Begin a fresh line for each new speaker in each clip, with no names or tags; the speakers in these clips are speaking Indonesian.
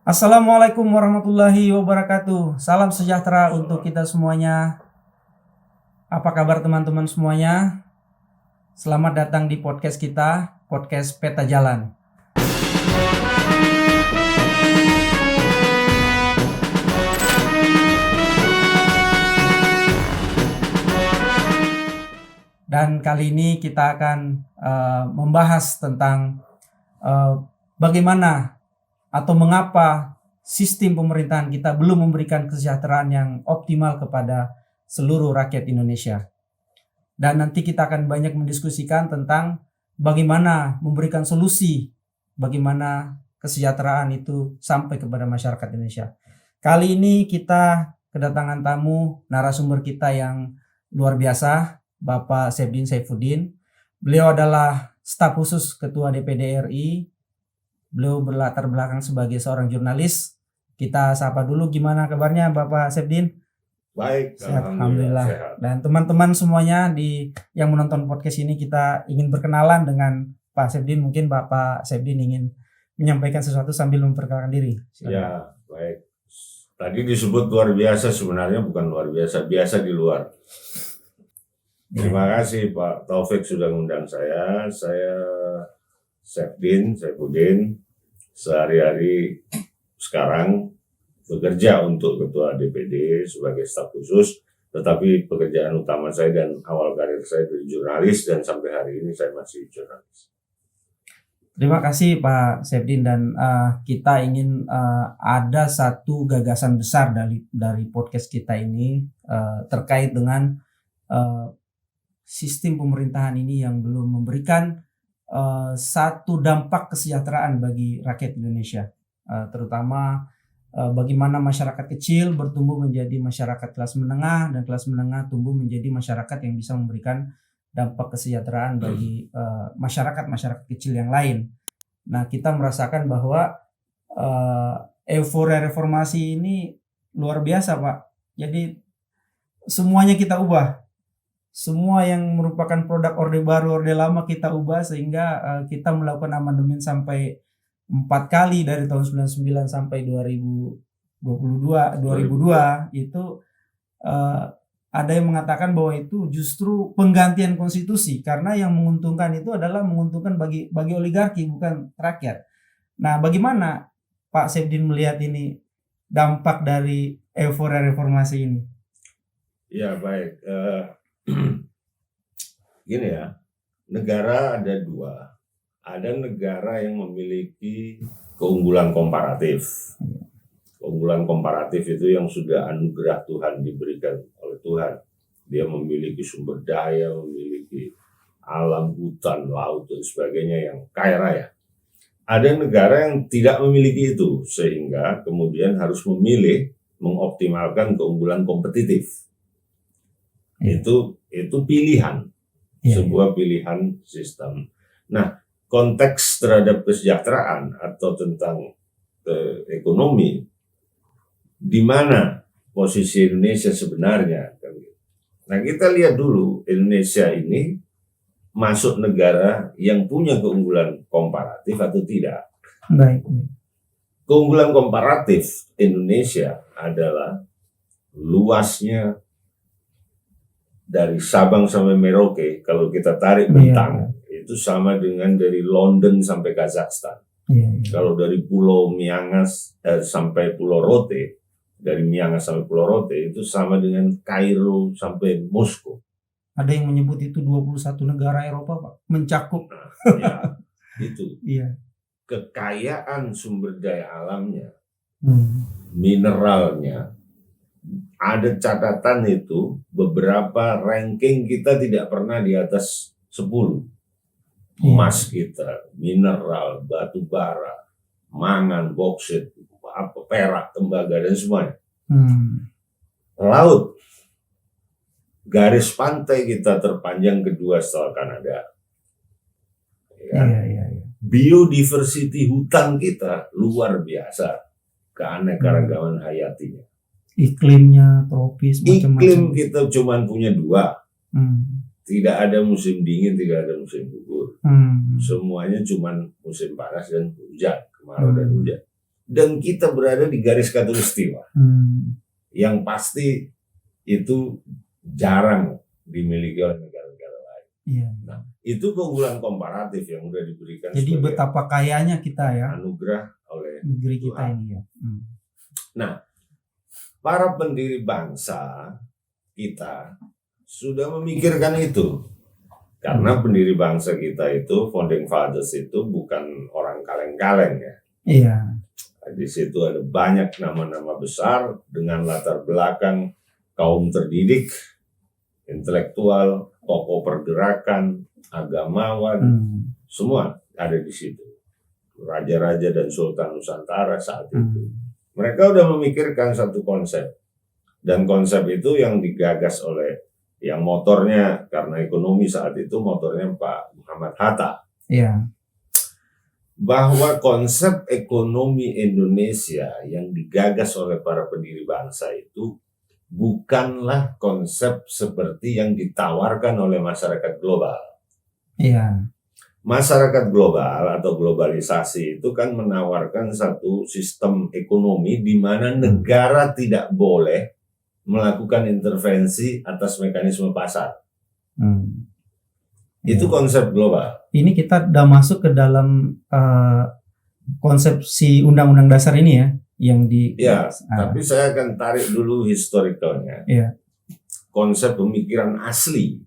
Assalamualaikum warahmatullahi wabarakatuh. Salam sejahtera untuk kita semuanya. Apa kabar teman-teman semuanya? Selamat datang di podcast kita, podcast Peta Jalan. Dan kali ini kita akan membahas tentang bagaimana atau mengapa sistem pemerintahan kita belum memberikan kesejahteraan yang optimal kepada seluruh rakyat Indonesia. Dan nanti kita akan banyak mendiskusikan tentang bagaimana memberikan solusi, bagaimana kesejahteraan itu sampai kepada masyarakat Indonesia. Kali ini kita kedatangan tamu narasumber kita yang luar biasa, Bapak Sepdin Saifuddin. Beliau adalah staf khusus Ketua DPD RI. Beliau berlatar belakang sebagai seorang jurnalis. Kita sapa dulu, gimana kabarnya Bapak Sepdin?
Baik,
Alhamdulillah. Sehat. Dan teman-teman semuanya yang menonton podcast ini, kita ingin berkenalan dengan Pak Sepdin. Mungkin Bapak Sepdin ingin menyampaikan sesuatu sambil memperkenalkan diri.
Silakan. Ya, baik. Tadi disebut luar biasa, sebenarnya bukan luar biasa, biasa di luar. Terima kasih Pak Taufik sudah mengundang saya. Saya Sepdin Saifuddin, sehari-hari sekarang bekerja untuk Ketua DPD sebagai staf khusus, tetapi pekerjaan utama saya dan awal karir saya dari jurnalis, dan sampai hari ini saya masih jurnalis.
Terima kasih Pak Sepdin, dan kita ingin ada satu gagasan besar dari podcast kita ini terkait dengan sistem pemerintahan ini yang belum memberikan satu dampak kesejahteraan bagi rakyat Indonesia, terutama bagaimana masyarakat kecil bertumbuh menjadi masyarakat kelas menengah, dan kelas menengah tumbuh menjadi masyarakat yang bisa memberikan dampak kesejahteraan bagi masyarakat kecil yang lain. Nah, kita merasakan bahwa euforia reformasi ini luar biasa, Pak. Jadi semuanya kita ubah. Semua yang merupakan produk Orde Baru, Orde Lama kita ubah, sehingga kita melakukan amandemen sampai 4 kali dari tahun 99 sampai 2002 itu ada yang mengatakan bahwa itu justru penggantian konstitusi, karena yang menguntungkan itu adalah menguntungkan bagi oligarki, bukan rakyat. Nah, bagaimana Pak Sepdin melihat ini dampak dari euforia reformasi ini?
Ya, baik. Gini ya, negara ada dua. Ada negara yang memiliki keunggulan komparatif. Keunggulan komparatif itu yang sudah anugerah Tuhan, diberikan oleh Tuhan. Dia memiliki sumber daya, memiliki alam, hutan, laut, dan sebagainya yang kaya raya. Ada negara yang tidak memiliki itu, sehingga kemudian harus memilih mengoptimalkan keunggulan kompetitif. Itu pilihan, sebuah pilihan sistem. Nah, konteks terhadap kesejahteraan atau tentang ekonomi, di mana posisi Indonesia sebenarnya. Nah, kita lihat dulu, Indonesia ini masuk negara yang punya keunggulan komparatif atau tidak.
Baik.
Keunggulan komparatif Indonesia adalah luasnya dari Sabang sampai Merauke. Kalau kita tarik bentang, itu sama dengan dari London sampai Kazakhstan. Kalau dari Pulau Miangas sampai Pulau Rote, dari Miangas sampai Pulau Rote, itu sama dengan Kairo sampai Moskow.
Ada yang menyebut itu 21 negara Eropa, Pak, mencakup.
Ya, itu. Kekayaan sumber daya alamnya, mineralnya, ada catatan itu beberapa ranking kita tidak pernah di atas 10. Emas kita, mineral, batu bara, mangan, boksit, perak, tembaga, dan semuanya. Laut, garis pantai kita terpanjang kedua setelah Kanada. Biodiversity hutan kita luar biasa, keanekaragaman hayatinya.
Iklimnya tropis, macam-macam.
Iklim kita cuma punya 2. Tidak ada musim dingin, tidak ada musim gugur. Semuanya cuma musim panas dan hujan, kemarau dan hujan. dan kita berada di garis khatulistiwa. Yang pasti itu jarang dimiliki oleh negara-negara lain.
Iya.
Nah, itu keunggulan komparatif yang sudah diberikan
Jadi
sebagai
betapa kayanya kita ya
anugerah oleh
negeri kita
Tuhan.
ini ya.
Nah, para pendiri bangsa kita sudah memikirkan itu. Karena pendiri bangsa kita itu, founding fathers itu bukan orang kaleng-kaleng ya.
Iya.
Di situ ada banyak nama-nama besar dengan latar belakang kaum terdidik, intelektual, tokoh pergerakan, agamawan, semua ada di situ. Raja-raja dan sultan Nusantara saat itu. Mereka udah memikirkan satu konsep. Dan konsep itu yang digagas oleh yang motornya, karena ekonomi saat itu motornya Pak Muhammad Hatta.
Iya.
Bahwa konsep ekonomi Indonesia yang digagas oleh para pendiri bangsa itu bukanlah konsep seperti yang ditawarkan oleh masyarakat global.
Iya.
Masyarakat global atau globalisasi itu kan menawarkan satu sistem ekonomi di mana negara tidak boleh melakukan intervensi atas mekanisme pasar. Itu konsep global.
Ini kita udah masuk ke dalam konsepsi Undang-Undang Dasar ini ya, yang di.
Ya, tapi saya akan tarik dulu historicalnya.
Iya.
Konsep pemikiran asli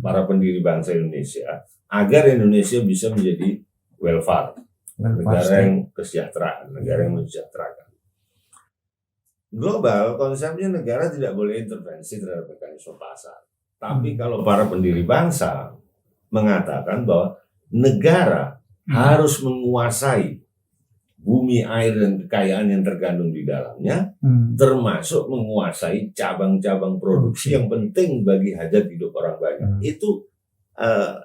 para pendiri bangsa Indonesia agar Indonesia bisa menjadi welfare, negara yang kesejahteraan, negara yang mensejahterakan. Global konsepnya negara tidak boleh intervensi terhadap mekanisme pasar. Tapi kalau para pendiri bangsa mengatakan bahwa negara harus menguasai bumi, air, dan kekayaan yang terkandung di dalamnya, termasuk menguasai cabang-cabang produksi yang penting bagi hajat hidup orang banyak. Itu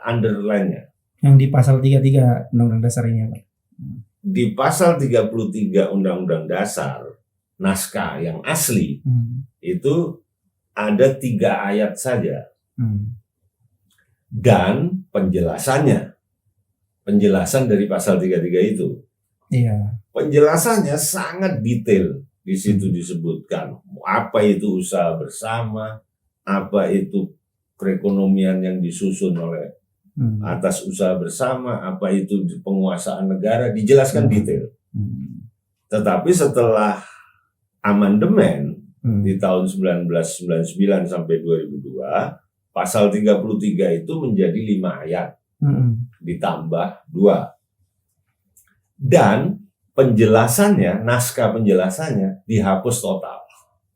underline-nya.
Yang di pasal 33 Undang-Undang Dasar ini ya, Pak?
Di pasal 33 Undang-Undang Dasar, naskah yang asli, itu ada 3 ayat saja. Dan penjelasannya, penjelasan dari pasal 33 itu.
Iya.
Penjelasannya sangat detail. Di situ disebutkan apa itu usaha bersama, apa itu perekonomian yang disusun oleh atas usaha bersama, apa itu penguasaan negara, dijelaskan detail. Tetapi setelah amandemen di tahun 1999 sampai 2002, pasal 33 itu menjadi 5 ayat, ditambah 2. Dan penjelasannya, naskah penjelasannya dihapus total.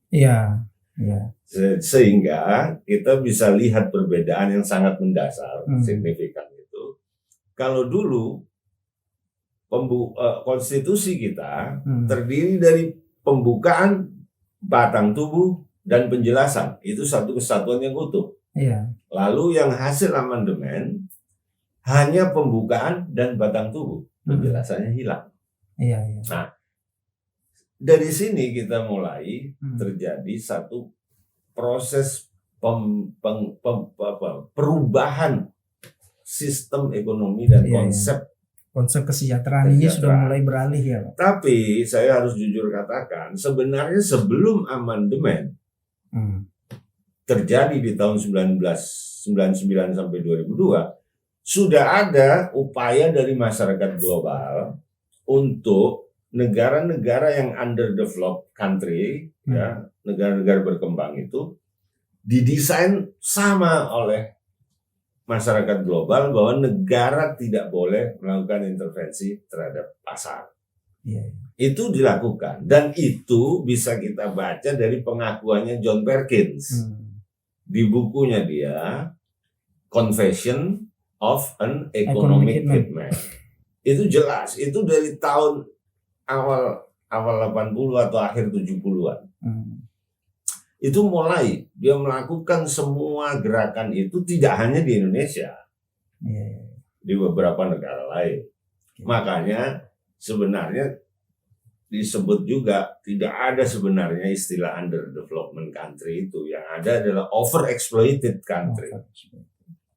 Iya. Iya.
Sehingga kita bisa lihat perbedaan yang sangat mendasar, signifikan itu. Kalau dulu konstitusi kita terdiri dari pembukaan, batang tubuh, dan penjelasan. Itu satu kesatuan yang utuh.
Iya.
Lalu yang hasil amandemen hanya pembukaan dan batang tubuh, penjelasannya hilang.
Iya, iya.
Nah, dari sini kita mulai terjadi satu proses perubahan sistem ekonomi dan
konsep kesejahteraan ini sudah mulai beralih ya, Pak.
Tapi saya harus jujur katakan, sebenarnya sebelum amandemen terjadi di tahun 1999 sampai 2002, sudah ada upaya dari masyarakat global untuk negara-negara yang underdeveloped country, ya, negara-negara berkembang itu didesain sama oleh masyarakat global bahwa negara tidak boleh melakukan intervensi terhadap pasar. Itu dilakukan, dan itu bisa kita baca dari pengakuannya John Perkins di bukunya dia, Confession of an Economic Hitman. Itu jelas, itu dari tahun awal 80 atau akhir 70-an. Itu mulai dia melakukan semua gerakan itu, tidak hanya di Indonesia, di beberapa negara lain. Makanya sebenarnya disebut juga tidak ada sebenarnya istilah underdevelopment country itu, yang ada adalah overexploited country.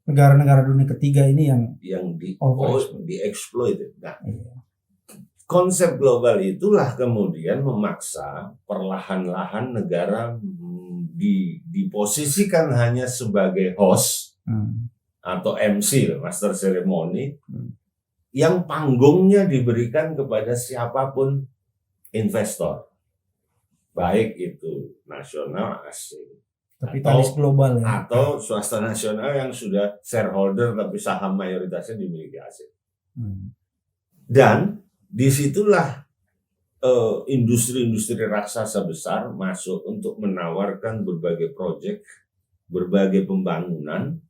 Negara-negara dunia ketiga ini yang
dieksploited. Nah, konsep global itulah kemudian memaksa perlahan-lahan negara diposisikan hanya sebagai host atau MC, master ceremony, yang panggungnya diberikan kepada siapapun investor, baik itu nasional asing
kapitalis global ya,
atau swasta nasional yang sudah shareholder tapi saham mayoritasnya dimiliki asing. Dan disitulah industri-industri raksasa besar masuk untuk menawarkan berbagai proyek, berbagai pembangunan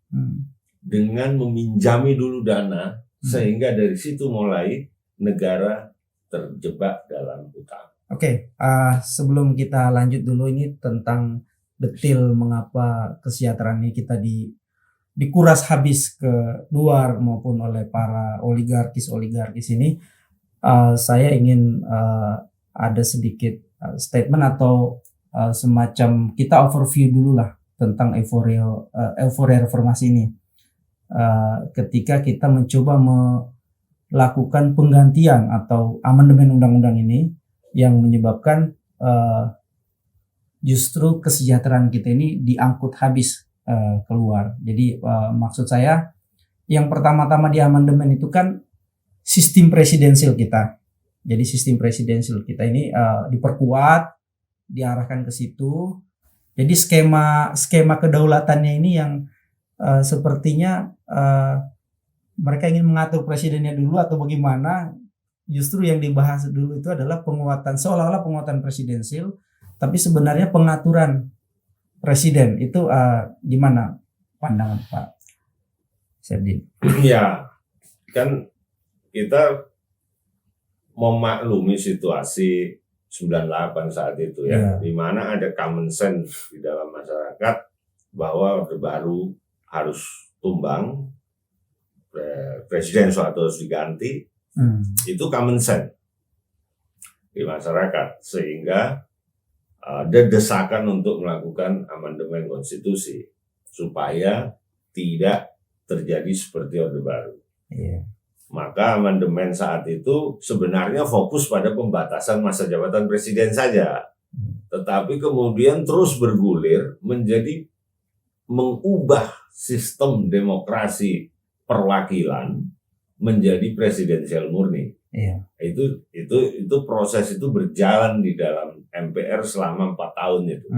dengan meminjami dulu dana, sehingga dari situ mulai negara terjebak dalam utang.
Oke, sebelum kita lanjut dulu ini tentang detail mengapa kesejahteraan ini kita dikuras habis ke luar maupun oleh para oligarkis ini. Saya ingin ada sedikit statement atau semacam kita overview dulu lah tentang euforia reformasi ini. Ketika kita mencoba melakukan penggantian atau amandemen undang-undang ini yang menyebabkan justru kesejahteraan kita ini diangkut habis keluar. Jadi maksud saya yang pertama-tama di amandemen itu kan sistem presidensil kita. Jadi sistem presidensil kita ini diperkuat, diarahkan ke situ. Jadi skema kedaulatannya ini yang sepertinya mereka ingin mengatur presidennya dulu atau bagaimana. Justru yang dibahas dulu itu adalah seolah-olah penguatan presidensil, tapi sebenarnya pengaturan presiden itu gimana pandangan Pak Serdin?
Ya, kan kita memaklumi situasi 98 saat itu ya, di mana ada common sense di dalam masyarakat bahwa Orde Baru harus tumbang, presiden suatu harus diganti. Itu common sense di masyarakat, sehingga ada desakan untuk melakukan amandemen konstitusi supaya tidak terjadi seperti Orde Baru. Maka amandemen saat itu sebenarnya fokus pada pembatasan masa jabatan presiden saja, tetapi kemudian terus bergulir menjadi mengubah sistem demokrasi perwakilan menjadi presidensial murni. Itu proses itu berjalan di dalam MPR selama 4 tahun itu,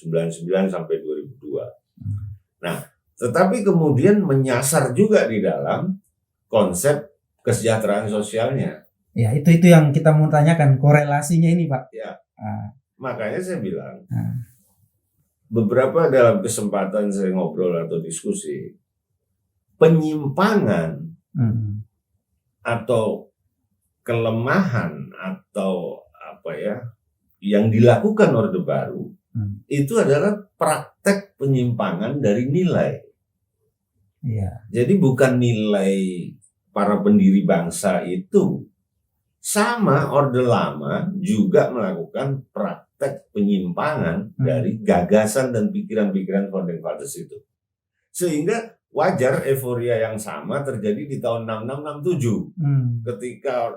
99 sampai 2002. Nah, tetapi kemudian menyasar juga di dalam konsep kesejahteraan sosialnya.
Ya, itu yang kita mau tanyakan korelasinya ini, Pak.
Ya. Makanya saya bilang beberapa dalam kesempatan saya ngobrol atau diskusi, penyimpangan atau kelemahan atau yang dilakukan Orde Baru itu adalah praktek penyimpangan dari nilai. Jadi bukan nilai para pendiri bangsa itu. Sama Orde Lama juga melakukan praktek penyimpangan dari gagasan dan pikiran-pikiran founding fathers itu. Sehingga wajar euforia yang sama terjadi di tahun 66-67. Ketika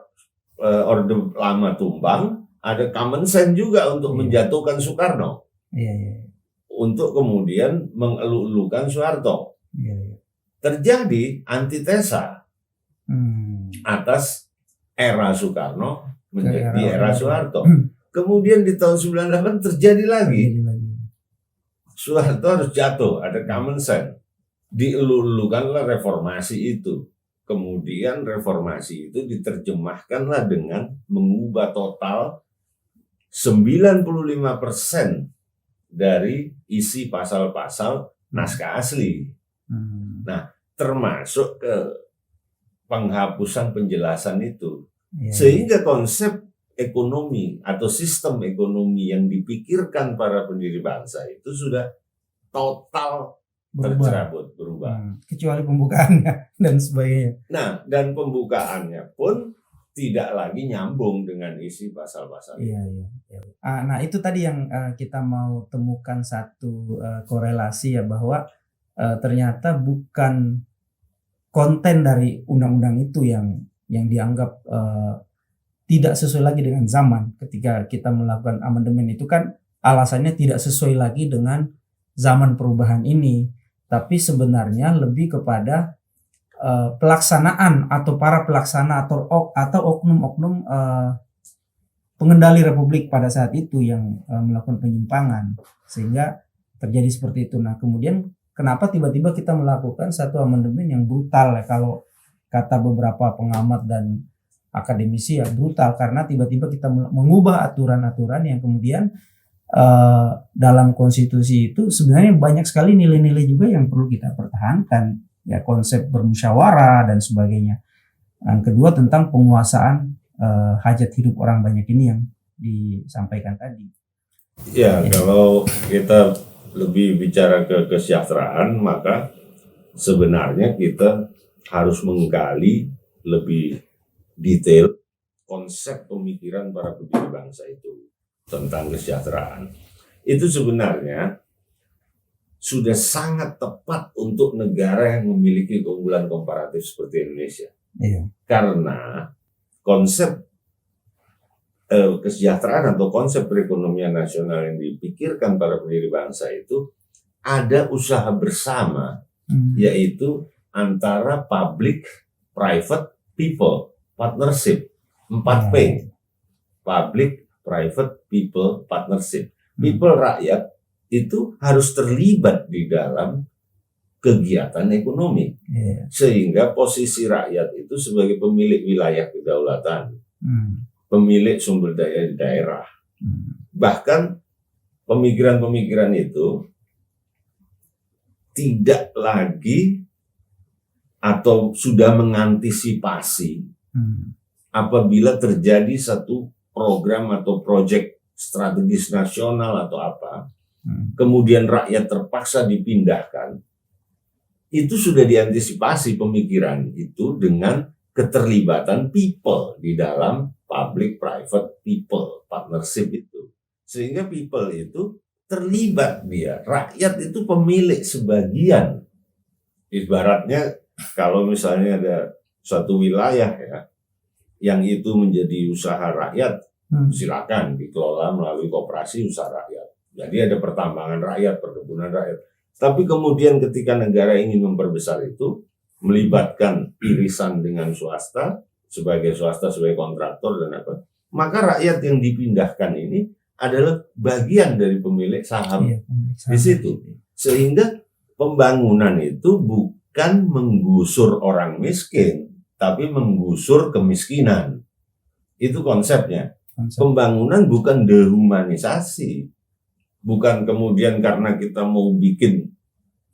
Orde Lama tumbang, ada common sense juga untuk menjatuhkan Soekarno. Untuk kemudian mengeluk-elukan Soeharto. Terjadi antitesa atas era Soekarno menjadi era Soeharto. Kemudian di tahun 98 terjadi lagi. Soeharto harus jatuh, ada common sense. Dielulukanlah reformasi itu. Kemudian reformasi itu diterjemahkanlah dengan mengubah total 95% dari isi pasal-pasal naskah asli. Nah, termasuk ke penghapusan penjelasan itu. Sehingga konsep ekonomi atau sistem ekonomi yang dipikirkan para pendiri bangsa itu sudah total tercerabut, berubah.
Kecuali pembukaannya dan sebagainya.
Nah, dan pembukaannya pun tidak lagi nyambung dengan isi pasal-pasal.
Nah, itu tadi yang kita mau temukan satu korelasi ya, bahwa ternyata bukan konten dari undang-undang itu yang dianggap tidak sesuai lagi dengan zaman. Ketika kita melakukan amandemen itu kan alasannya tidak sesuai lagi dengan zaman perubahan ini, tapi sebenarnya lebih kepada pelaksanaan atau para pelaksana atau oknum-oknum pengendali republik pada saat itu yang melakukan penyimpangan sehingga terjadi seperti itu. Nah, kemudian kenapa tiba-tiba kita melakukan satu amandemen yang brutal ya, kalau kata beberapa pengamat dan akademisi ya brutal, karena tiba-tiba kita mengubah aturan-aturan yang kemudian dalam konstitusi itu sebenarnya banyak sekali nilai-nilai juga yang perlu kita pertahankan, ya, konsep bermusyawarah dan sebagainya. Yang kedua tentang penguasaan hajat hidup orang banyak ini yang disampaikan tadi.
Ya, kalau kita lebih bicara ke kesejahteraan, maka sebenarnya kita harus menggali lebih detail konsep pemikiran para pendiri bangsa itu tentang kesejahteraan. Itu sebenarnya sudah sangat tepat untuk negara yang memiliki keunggulan komparatif seperti Indonesia.
Iya.
Karena konsep kesejahteraan atau konsep perekonomian nasional yang dipikirkan para pendiri bangsa itu ada usaha bersama, yaitu antara public, private, people, partnership, 4P. Public, private, people, partnership. People, rakyat itu harus terlibat di dalam kegiatan ekonomi, sehingga posisi rakyat itu sebagai pemilik wilayah kedaulatan, pemilik sumber daya di daerah. Bahkan pemikiran-pemikiran itu tidak lagi atau sudah mengantisipasi apabila terjadi satu program atau proyek strategis nasional atau apa, kemudian rakyat terpaksa dipindahkan. Itu sudah diantisipasi pemikiran itu dengan keterlibatan people di dalam public, private, people, partnership itu. Sehingga people itu terlibat dia. Rakyat itu pemilik sebagian. Ibaratnya kalau misalnya ada suatu wilayah ya, yang itu menjadi usaha rakyat, silakan dikelola melalui koperasi usaha rakyat. Jadi ada pertambangan rakyat, perkebunan rakyat. Tapi kemudian ketika negara ingin memperbesar itu, melibatkan irisan dengan swasta, sebagai kontraktor dan apa, maka rakyat yang dipindahkan ini adalah bagian dari pemilik saham, di situ. Sehingga pembangunan itu bukan menggusur orang miskin, tapi menggusur kemiskinan. Itu konsepnya. Pembangunan bukan dehumanisasi. Bukan kemudian karena kita mau bikin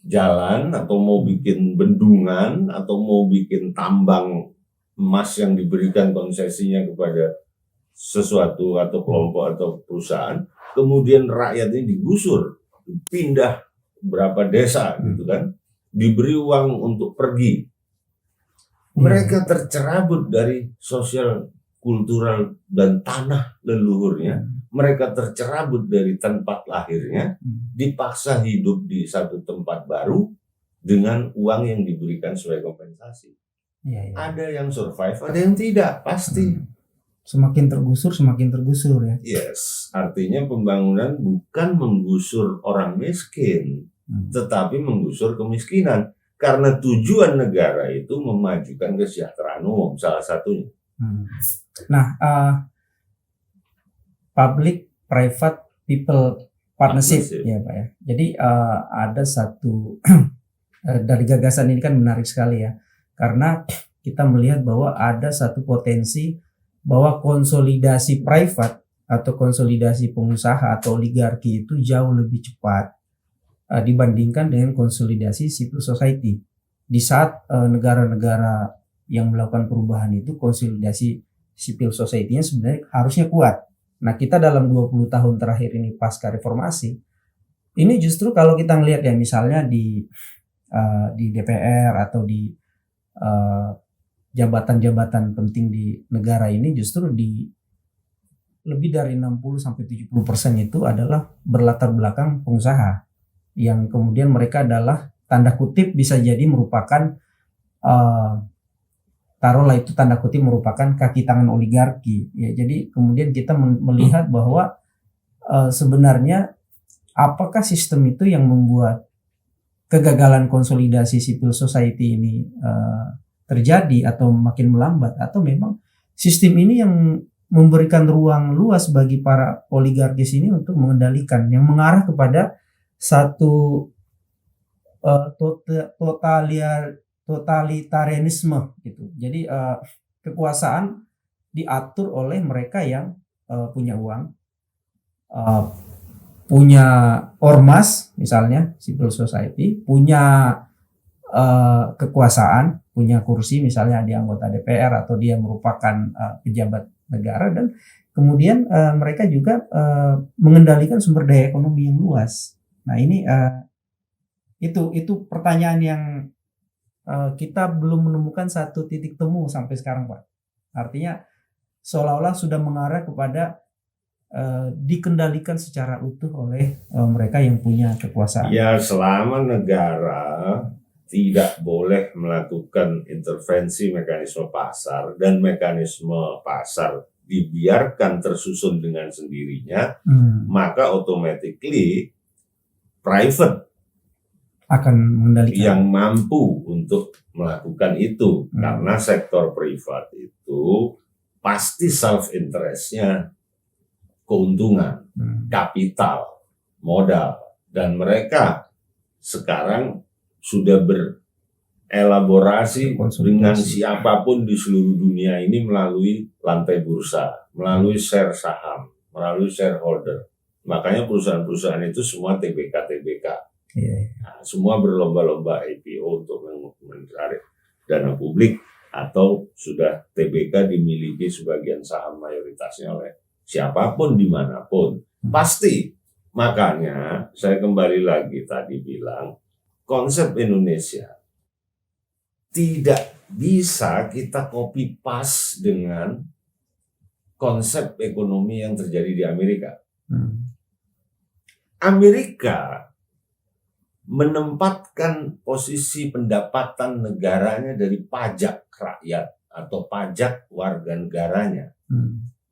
jalan atau mau bikin bendungan atau mau bikin tambang emas yang diberikan konsesinya kepada sesuatu atau kelompok atau perusahaan, kemudian rakyat ini digusur, pindah berapa desa gitu kan, diberi uang untuk pergi. Mereka tercerabut dari sosial, kultural dan tanah leluhurnya. Mereka tercerabut dari tempat lahirnya, dipaksa hidup di satu tempat baru dengan uang yang diberikan sebagai kompensasi. Ada yang survive, ada yang tidak, pasti.
Semakin tergusur ya.
Yes, artinya pembangunan bukan menggusur orang miskin, tetapi menggusur kemiskinan. Karena tujuan negara itu memajukan kesejahteraan umum, salah satunya.
Nah, public, private, people partnership, ya Pak ya. Jadi ada satu dari gagasan ini kan menarik sekali ya, karena kita melihat bahwa ada satu potensi bahwa konsolidasi private atau konsolidasi pengusaha atau oligarki itu jauh lebih cepat dibandingkan dengan konsolidasi civil society. Di saat negara-negara yang melakukan perubahan itu konsolidasi civil society-nya sebenarnya harusnya kuat. Nah, kita dalam 20 tahun terakhir ini pasca reformasi, ini justru kalau kita ngelihat ya misalnya di DPR atau di jabatan-jabatan penting di negara ini, justru di lebih dari 60-70% itu adalah berlatar belakang pengusaha yang kemudian mereka adalah tanda kutip bisa jadi merupakan taruhlah itu tanda kutip merupakan kaki tangan oligarki. Ya, jadi kemudian kita melihat bahwa sebenarnya apakah sistem itu yang membuat kegagalan konsolidasi civil society ini terjadi atau makin melambat, atau memang sistem ini yang memberikan ruang luas bagi para oligarkis ini untuk mengendalikan, yang mengarah kepada satu totalitarianisme gitu. Jadi kekuasaan diatur oleh mereka yang punya uang, punya ormas misalnya civil society, punya kekuasaan, punya kursi misalnya di anggota DPR atau dia merupakan pejabat negara, dan kemudian mereka juga mengendalikan sumber daya ekonomi yang luas. Nah ini itu pertanyaan yang kita belum menemukan satu titik temu sampai sekarang, Pak. Artinya seolah-olah sudah mengarah kepada dikendalikan secara utuh oleh mereka yang punya kekuasaan.
Ya, selama negara tidak boleh melakukan intervensi mekanisme pasar dan mekanisme pasar dibiarkan tersusun dengan sendirinya, maka automatically private
akan mengendalikan,
yang mampu untuk melakukan itu. Karena sektor privat itu pasti self interestnya keuntungan, kapital, modal, dan mereka sekarang sudah berelaborasi dengan siapapun di seluruh dunia ini melalui lantai bursa, melalui share saham, melalui shareholder. Makanya perusahaan-perusahaan itu semua TBK. Nah, semua berlomba-lomba IPO untuk mencari dana publik, atau sudah TBK dimiliki sebagian saham mayoritasnya oleh siapapun dimanapun. Pasti. Makanya saya kembali lagi tadi bilang, konsep Indonesia tidak bisa kita copy paste dengan konsep ekonomi yang terjadi di Amerika. Amerika menempatkan posisi pendapatan negaranya dari pajak rakyat atau pajak warga negaranya.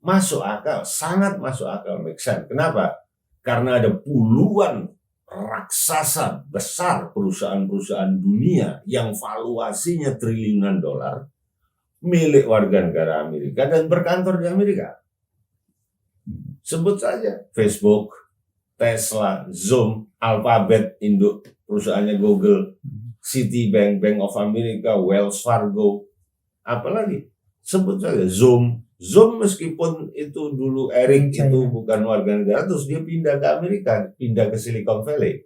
Masuk akal, sangat masuk akal, make sense. Kenapa? Karena ada puluhan raksasa besar perusahaan-perusahaan dunia yang valuasinya triliunan dolar milik warga negara Amerika dan berkantor di Amerika. Sebut saja Facebook, Tesla, Zoom, Alphabet, induk perusahaannya Google, Citibank, Bank of America, Wells Fargo, apalagi sebut saja Zoom meskipun itu dulu Eric itu bukan warga negara, terus dia pindah ke Amerika, pindah ke Silicon Valley.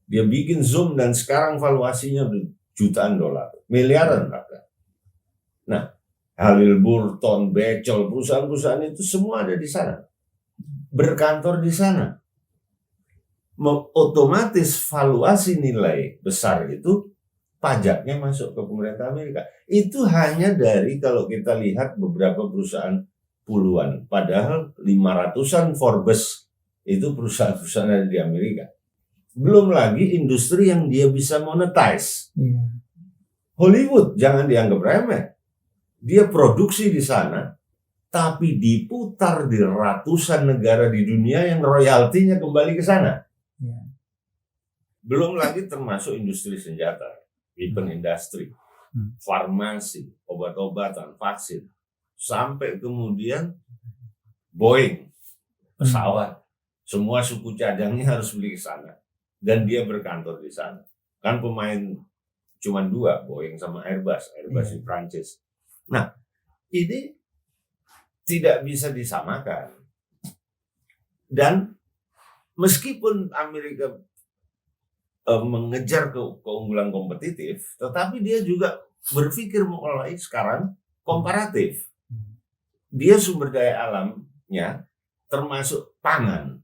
Dia bikin Zoom dan sekarang valuasinya jutaan dolar, miliaran bahkan. Nah, Halliburton, Beckel, perusahaan-perusahaan itu semua ada di sana, berkantor di sana. Otomatis valuasi nilai besar itu pajaknya masuk ke pemerintah Amerika. Itu hanya dari, kalau kita lihat beberapa perusahaan puluhan, padahal 500-an Forbes itu perusahaan-perusahaan ada di Amerika. Belum lagi industri yang dia bisa monetize. Hollywood jangan dianggap remeh. Dia produksi di sana, tapi diputar di ratusan negara di dunia yang royaltinya kembali ke sana. Belum lagi termasuk industri senjata, weapon industry, farmasi, obat-obatan, vaksin, sampai kemudian Boeing, pesawat, semua suku cadangnya harus beli ke sana, dan dia berkantor di sana. Kan pemain cuma dua, Boeing sama Airbus di Prancis. Nah, ini tidak bisa disamakan. Dan meskipun Amerika mengejar keunggulan kompetitif, tetapi dia juga berpikir mulai sekarang komparatif. Dia sumber daya alamnya termasuk pangan.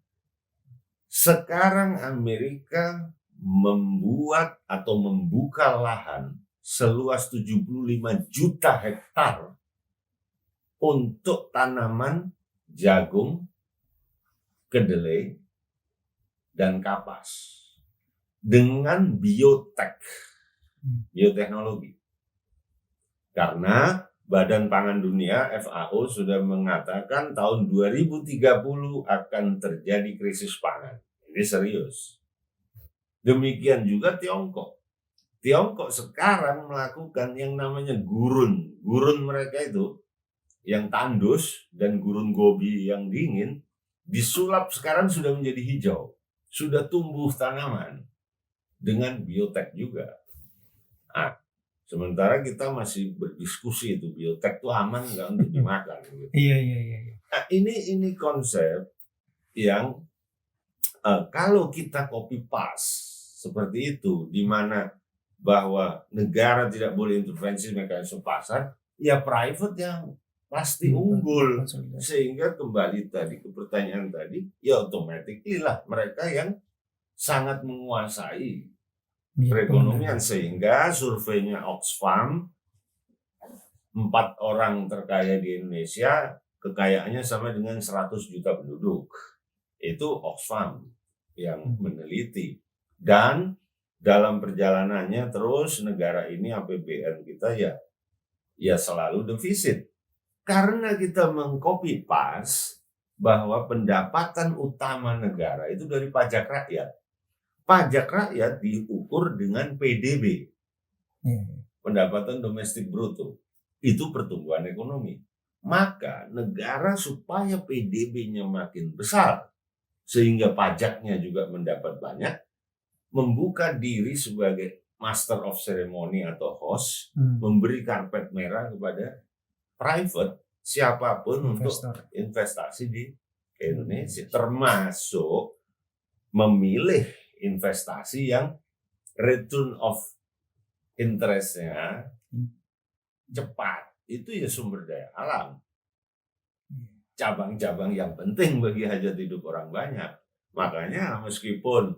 Sekarang Amerika membuat atau membuka lahan seluas 75 juta hektar untuk tanaman jagung, kedelai, dan kapas dengan bioteknologi. Karena Badan Pangan Dunia FAO sudah mengatakan tahun 2030 akan terjadi krisis pangan. Ini serius. Demikian juga Tiongkok. Tiongkok sekarang melakukan yang namanya gurun. Gurun mereka itu yang tandus dan gurun gobi yang dingin disulap sekarang sudah menjadi hijau. Sudah tumbuh tanaman dengan biotek juga. Nah, sementara kita masih berdiskusi itu biotek itu aman nggak untuk dimakan. Gitu.
Iya.
Nah, ini konsep yang kalau kita copy paste seperti itu, di mana bahwa negara tidak boleh intervensi mekanisme pasar, ya private yang pasti unggul. Sehingga kembali tadi ke pertanyaan tadi, ya otomatis lah mereka yang sangat menguasai perekonomian. Sehingga surveinya Oxfam, 4 orang terkaya di Indonesia kekayaannya sama dengan 100 juta penduduk. Itu Oxfam yang meneliti. Dan dalam perjalanannya terus negara ini APBN kita ya selalu defisit. Karena kita mengcopy paste bahwa pendapatan utama negara itu dari pajak rakyat. Pajak rakyat diukur dengan PDB. Pendapatan domestik bruto. Itu pertumbuhan ekonomi. Maka negara supaya PDB-nya makin besar sehingga pajaknya juga mendapat banyak, membuka diri sebagai master of ceremony atau host, memberi karpet merah kepada private siapapun investor untuk investasi di Indonesia, termasuk memilih investasi yang return of interest-nya cepat. Itu ya sumber daya alam. Cabang-cabang yang penting bagi hajat hidup orang banyak. Makanya meskipun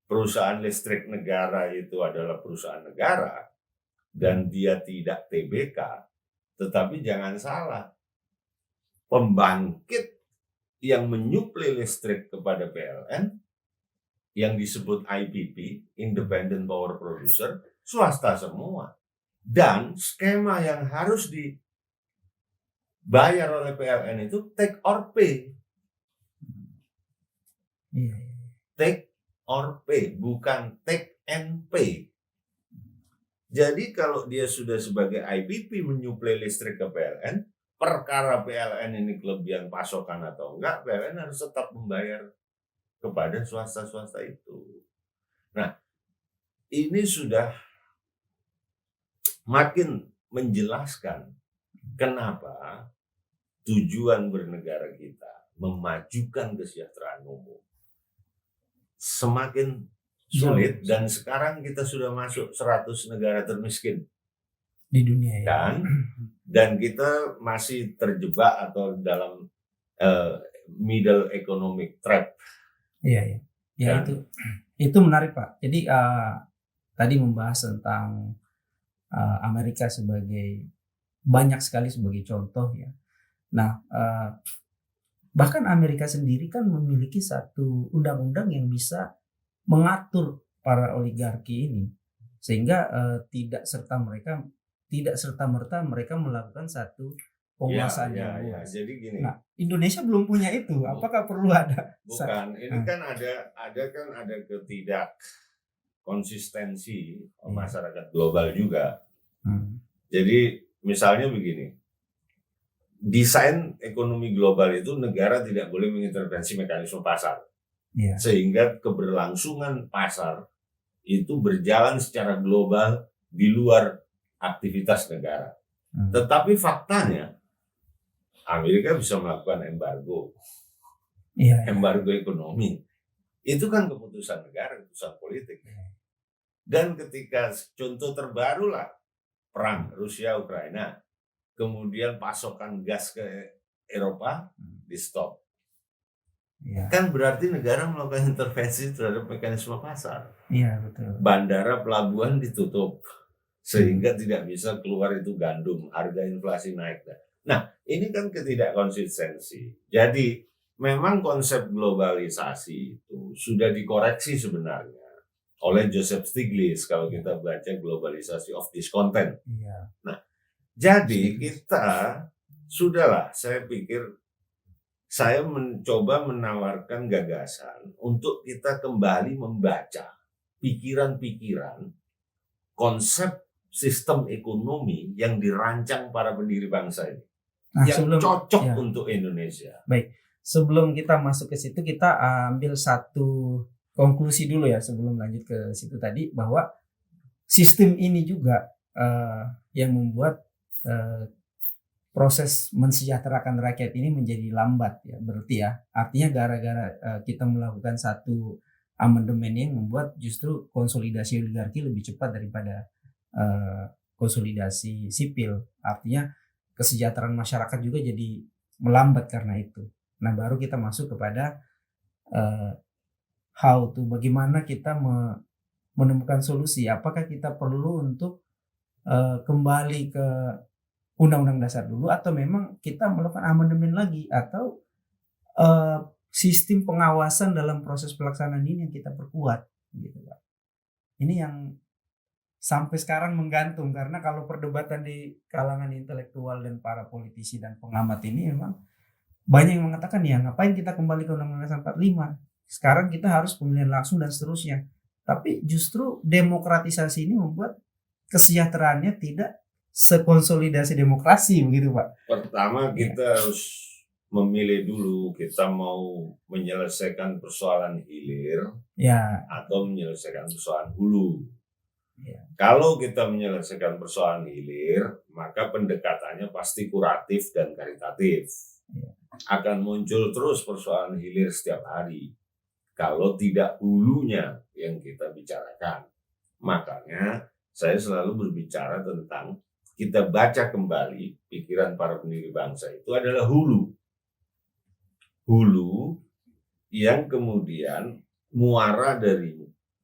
perusahaan listrik negara itu adalah perusahaan negara dan dia tidak TBK, tetapi jangan salah, pembangkit yang menyuplai listrik kepada PLN yang disebut IPP, Independent Power Producer, swasta semua. Dan skema yang harus dibayar oleh PLN itu take or pay. Take or pay, bukan take and pay. Jadi kalau dia sudah sebagai IPP menyuplai listrik ke PLN, perkara PLN ini kelebihan pasokan atau enggak, PLN harus tetap membayar kepada swasta-swasta itu. Nah, ini sudah makin menjelaskan kenapa tujuan bernegara kita memajukan kesejahteraan umum semakin sulit, dan sekarang kita sudah masuk 100 negara termiskin
di dunia ya.
Dan kita masih terjebak atau dalam middle economic trap.
Iya. Ya, itu menarik Pak. Jadi tadi membahas tentang Amerika sebagai banyak sekali sebagai contoh ya. Nah, bahkan Amerika sendiri kan memiliki satu undang-undang yang bisa mengatur para oligarki ini, sehingga tidak serta-merta mereka melakukan satu penguasaan yang luas.
Jadi gini.
Nah, Indonesia belum punya itu. Apakah perlu ada?
Bukan. Ini kan ada ketidak konsistensi masyarakat global juga. Jadi misalnya begini, desain ekonomi global itu negara tidak boleh mengintervensi mekanisme pasar, sehingga keberlangsungan pasar itu berjalan secara global di luar aktivitas negara. Tetapi faktanya Amerika bisa melakukan embargo ekonomi. Itu kan keputusan negara, keputusan politik. Dan ketika contoh terbaru lah perang Rusia-Ukraina, kemudian pasokan gas ke Eropa di stop. Kan berarti negara melakukan intervensi terhadap mekanisme pasar.
Iya, betul.
Bandara, pelabuhan ditutup sehingga tidak bisa keluar itu gandum, harga inflasi naik. Nah, ini kan ketidakkonsistensi. Jadi memang konsep globalisasi itu sudah dikoreksi sebenarnya oleh Joseph Stiglitz kalau kita baca Globalisasi of Discontent.
Iya.
Nah, Jadi kita sudahlah, saya pikir saya mencoba menawarkan gagasan untuk kita kembali membaca pikiran-pikiran, konsep sistem ekonomi yang dirancang para pendiri bangsa ini,
Nah,
yang
sebelum
cocok
ya,
untuk Indonesia.
baik. Sebelum kita masuk ke situ, kita ambil satu konklusi dulu ya sebelum lanjut ke situ tadi, bahwa sistem ini juga yang membuat proses mensejahterakan rakyat ini menjadi lambat ya, berarti ya. Artinya gara-gara kita melakukan satu amandemen yang membuat justru konsolidasi oligarki lebih cepat daripada konsolidasi sipil. Artinya kesejahteraan masyarakat juga jadi melambat karena itu. Nah, baru kita masuk kepada how to, bagaimana kita menemukan solusi. Apakah kita perlu untuk kembali ke Undang-Undang Dasar dulu, atau memang kita melakukan amandemen lagi, atau sistem pengawasan dalam proses pelaksanaan ini yang kita perkuat, gitu Pak. Ini yang sampai sekarang menggantung, karena kalau perdebatan di kalangan intelektual dan para politisi dan pengamat ini memang banyak yang mengatakan, ya ngapain kita kembali ke Undang-Undang Dasar 45, sekarang kita harus pemilihan langsung dan seterusnya. Tapi justru demokratisasi ini membuat kesejahteraannya tidak sekonsolidasi demokrasi, begitu Pak.
Pertama kita harus memilih dulu, kita mau menyelesaikan persoalan hilir
Ya,
atau menyelesaikan persoalan hulu.
ya,
Kalau kita menyelesaikan persoalan hilir, maka pendekatannya pasti kuratif dan karitatif.
ya.
Akan muncul terus persoalan hilir setiap hari kalau tidak hulunya yang kita bicarakan. Makanya saya selalu berbicara tentang kita baca kembali pikiran para pendiri bangsa, itu adalah hulu. Hulu yang kemudian muara dari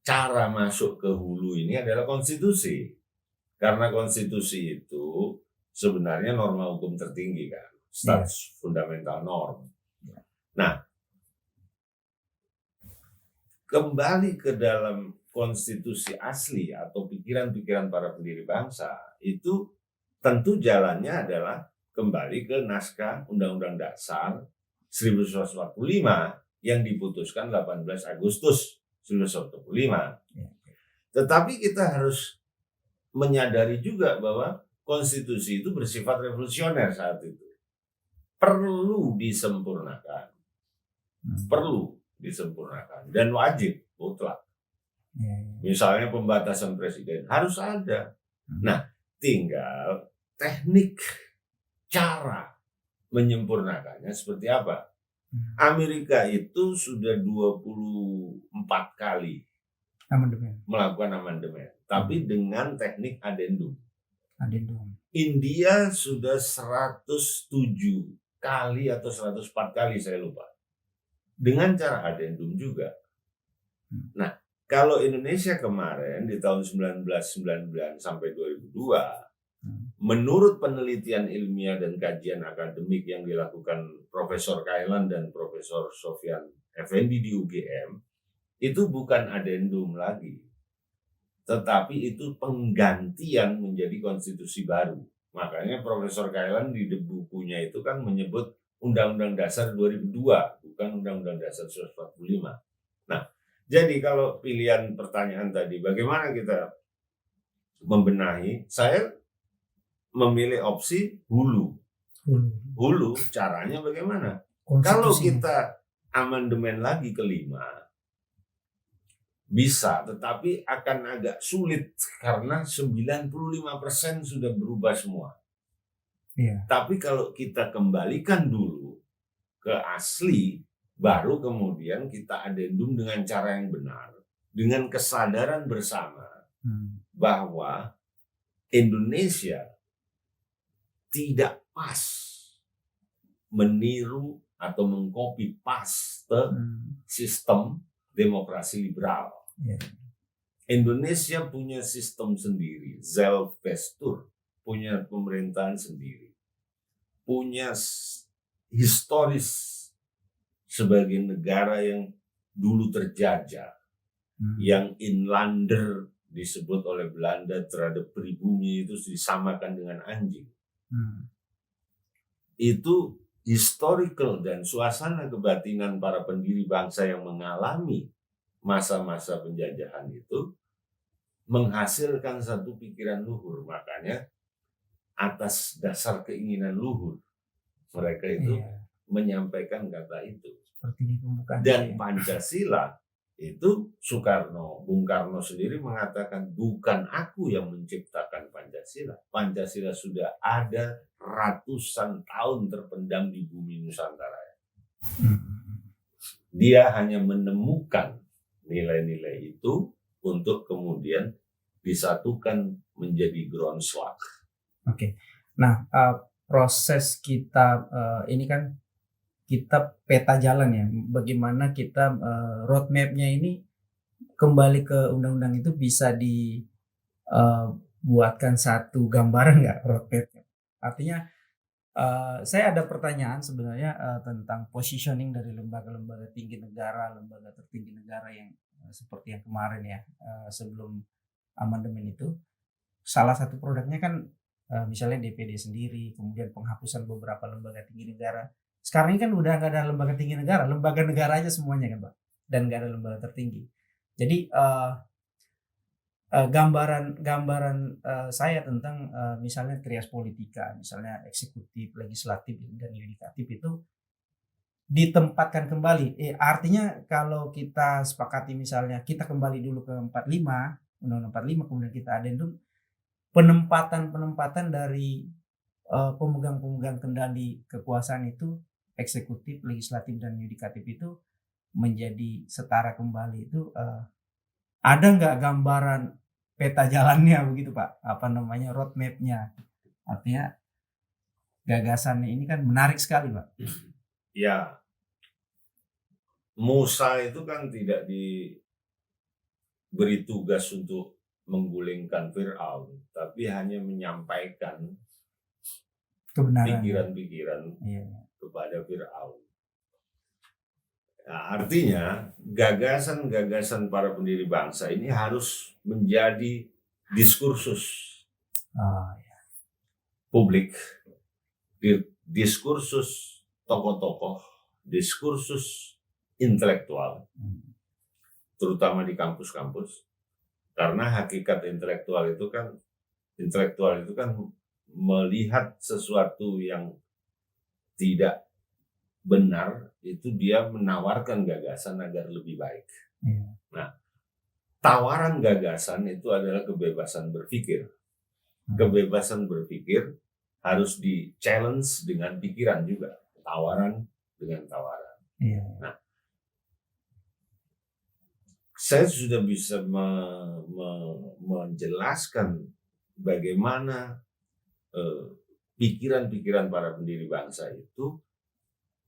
cara masuk ke hulu ini adalah konstitusi. Karena konstitusi itu sebenarnya norma hukum tertinggi kan, status fundamental norm. Nah, kembali ke dalam konstitusi asli atau pikiran-pikiran para pendiri bangsa, itu tentu jalannya adalah kembali ke naskah Undang-Undang Dasar 1945 yang diputuskan 18 Agustus 1945. Tetapi kita harus menyadari juga bahwa konstitusi itu bersifat revolusioner saat itu. Perlu disempurnakan. Perlu disempurnakan dan wajib mutlak. Misalnya pembatasan presiden harus ada. Nah, tinggal teknik cara menyempurnakannya seperti apa. Amerika itu sudah 24 kali melakukan amandemen, tapi dengan teknik adendum. India sudah 107 kali atau 104 kali, saya lupa, dengan cara adendum juga. Nah, kalau Indonesia kemarin di tahun 1999 sampai 2002, menurut penelitian ilmiah dan kajian akademik yang dilakukan Profesor Kailan dan Profesor Sofyan Effendi di UGM, itu bukan adendum lagi, tetapi itu penggantian menjadi konstitusi baru. Makanya Profesor Kailan di bukunya itu kan menyebut Undang-Undang Dasar 2002, bukan Undang-Undang Dasar 1945. Nah, jadi kalau pilihan pertanyaan tadi, bagaimana kita membenahi? Saya memilih opsi hulu. Hulu caranya bagaimana? Kalau kita amandemen lagi kelima, bisa, tetapi akan agak sulit karena 95% sudah berubah semua. Tapi kalau kita kembalikan dulu ke asli, baru kemudian kita adendum dengan cara yang benar, dengan kesadaran bersama bahwa Indonesia tidak pas meniru atau mengcopy paste sistem demokrasi liberal. Indonesia punya sistem sendiri, Zelfbestur, punya pemerintahan sendiri, punya historis sebagai negara yang dulu terjajah, yang inlander disebut oleh Belanda terhadap pribumi itu disamakan dengan anjing. Itu historical dan suasana kebatinan para pendiri bangsa yang mengalami masa-masa penjajahan itu menghasilkan satu pikiran luhur. Makanya atas dasar keinginan luhur mereka itu menyampaikan kata itu.
Seperti di pembukaan.
Dan Pancasila itu Bung Karno sendiri mengatakan bukan aku yang menciptakan Pancasila. Pancasila sudah ada ratusan tahun terpendam di bumi Nusantara. Dia hanya menemukan nilai-nilai itu untuk kemudian disatukan menjadi groundslug.
Oke. Nah, proses kita ini kan kita peta jalan ya, bagaimana kita roadmap-nya ini kembali ke undang-undang itu bisa dibuatkan satu gambaran nggak roadmap-nya? Artinya saya ada pertanyaan sebenarnya tentang positioning dari lembaga-lembaga tinggi negara, lembaga tertinggi negara yang seperti yang kemarin ya, sebelum amandemen itu. Salah satu produknya kan misalnya DPD sendiri, kemudian penghapusan beberapa lembaga tinggi negara. Sekarang ini kan udah nggak ada lembaga tinggi negara, lembaga negara aja semuanya kan Pak, dan nggak ada lembaga tertinggi. Jadi gambaran saya tentang misalnya trias politika, misalnya eksekutif, legislatif, dan yudikatif itu ditempatkan kembali. Artinya kalau kita sepakati misalnya kita kembali dulu ke 45, Undang-Undang 45, kemudian kita adendum, penempatan dari pemegang kendali kekuasaan itu eksekutif, legislatif, dan yudikatif itu menjadi setara kembali itu ada nggak gambaran peta jalannya begitu Pak? Apa namanya roadmap-nya? Artinya gagasannya ini kan menarik sekali Pak.
Ya, Musa itu kan tidak diberi tugas untuk menggulingkan Fir'aun, tapi hanya menyampaikan
kebenaran,
pikiran-pikiran kepada Fir'aun. Nah, artinya gagasan-gagasan para pendiri bangsa ini harus menjadi diskursus publik, diskursus tokoh-tokoh, diskursus intelektual, terutama di kampus-kampus. Karena hakikat intelektual itu kan melihat sesuatu yang tidak benar, itu dia menawarkan gagasan agar lebih baik. Nah, tawaran gagasan itu adalah kebebasan berpikir. Kebebasan berpikir harus di-challenge dengan pikiran juga. Tawaran dengan tawaran. Nah, saya sudah bisa menjelaskan bagaimana pikiran-pikiran para pendiri bangsa itu